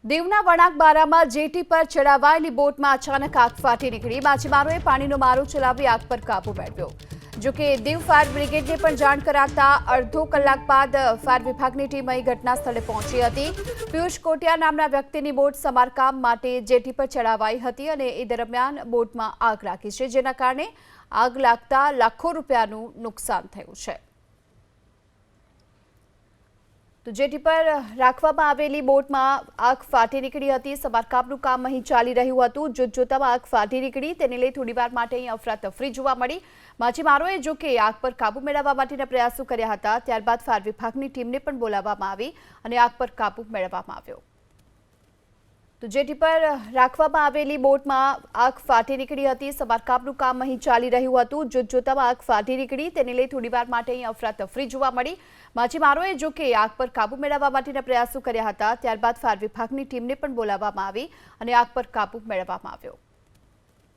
દીવના વણાકબારામાં જેટી પર ચડાવાયેલી બોટમાં અચાનક આગ ફાટી નીકળી માછીમારોએ પાણીનો મારો ચલાવી આગ પર કાબુ મેળવ્યો। જોકે દીવ ફાયર બ્રિગેડને પણ જાણ કરાતા અડધો કલાક બાદ ફાયર વિભાગની ટીમ અહીં ઘટના સ્થળે પહોંચી હતી। પિયુષ કોટિયા નામના વ્યક્તિની બોટ સમારકામ માટે જેટી પર ચડાવાઈ હતી અને એ દરમિયાન બોટમાં આગ લાગી છે, જેના કારણે આગ લાગતા લાખો રૂપિયાનું નુકસાન થયું છે। તો જેટી પર રાખવામાં આવેલી બોટમાં આગ ફાટી નીકળી હતી। સમારકામનું કામ અહીં ચાલી રહ્યું હતું। જોતજોતામાં આગ ફાટી નીકળી, તેને લઈ થોડીવાર માટે અહીં અફરાતફરી જોવા મળી। માછીમારોએ જો કે આગ પર કાબુ મેળવવા માટેના પ્રયાસો કર્યા હતા। ત્યારબાદ ફાયર વિભાગની ટીમને પણ બોલાવવામાં આવી અને આગ પર કાબુ મેળવવામાં આવ્યો। તો જેટી પર રાખવામાં આવેલી બોટમાં આગ ફાટી નીકળી હતી। સમારકામનું કામ અહીં ચાલી રહ્યું હતું। જોતજોતામાં આગ ફાટી નીકળી, તેને લઈ થોડીવાર માટે અહીં અફરાતફરી જોવા મળી। માછીમારોએ જો કે આગ પર કાબુ મેળવવા માટેના પ્રયાસો કર્યા હતા। ત્યારબાદ ફાયર વિભાગની ટીમને પણ બોલાવવામાં આવી અને આગ પર કાબુ મેળવવામાં આવ્યો।